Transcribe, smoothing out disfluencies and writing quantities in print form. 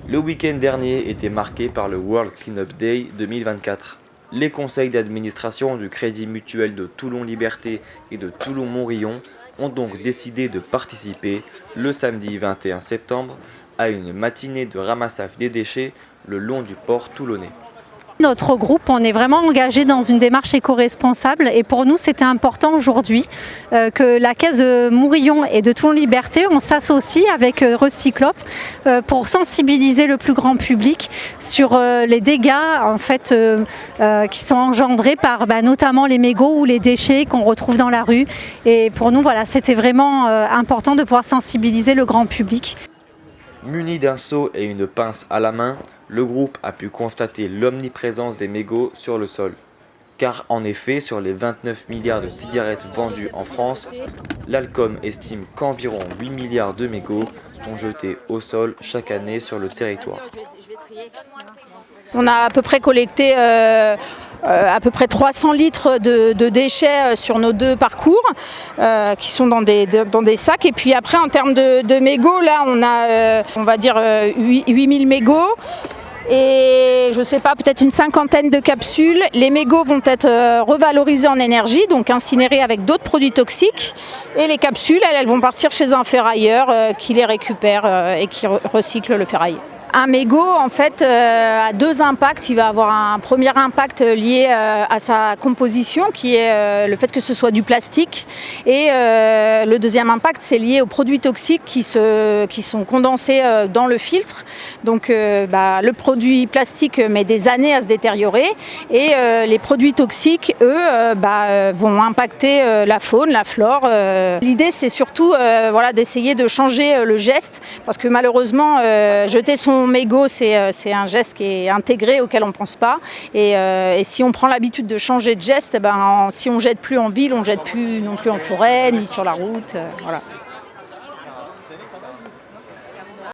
Le week-end dernier était marqué par le World Cleanup Day 2024. Les conseils d'administration du Crédit Mutuel de Toulon-Liberté et de Toulon-Montrillon ont donc décidé de participer, le samedi 21 septembre, à une matinée de ramassage des déchets le long du port toulonnais. Notre groupe, on est vraiment engagé dans une démarche éco-responsable et pour nous c'était important aujourd'hui que la caisse de Montrillon et de Toulon-Liberté, on s'associe avec Recyclop pour sensibiliser le plus grand public sur les dégâts en fait, qui sont engendrés par notamment les mégots ou les déchets qu'on retrouve dans la rue. Et pour nous, voilà, c'était vraiment important de pouvoir sensibiliser le grand public. Muni d'un seau et une pince à la main, le groupe a pu constater l'omniprésence des mégots sur le sol. Car en effet, sur les 29 milliards de cigarettes vendues en France, l'Alcom estime qu'environ 8 milliards de mégots sont jetés au sol chaque année sur le territoire. On a à peu près collecté à peu près 300 litres de déchets sur nos deux parcours qui sont dans des sacs. Et puis après, en termes de mégots, là, on a, on va dire, 8000 mégots. Et je ne sais pas, peut-être une cinquantaine de capsules. Les mégots vont être revalorisés en énergie, donc incinérés avec d'autres produits toxiques. Et les capsules, elles vont partir chez un ferrailleur qui les récupère et qui recycle le ferraille. Un mégot, en fait, a deux impacts. Il va avoir un premier impact lié à sa composition, qui est le fait que ce soit du plastique. Et le deuxième impact, c'est lié aux produits toxiques qui sont condensés dans le filtre. Donc, le produit plastique met des années à se détériorer. Et les produits toxiques, eux, vont impacter la faune, la flore. L'idée, c'est surtout d'essayer de changer le geste, parce que malheureusement, jeter son mégot, c'est un geste qui est intégré, auquel on ne pense pas. Et si on prend l'habitude de changer de geste, si on ne jette plus en ville, on ne jette plus non plus en forêt, ni sur la route. Voilà.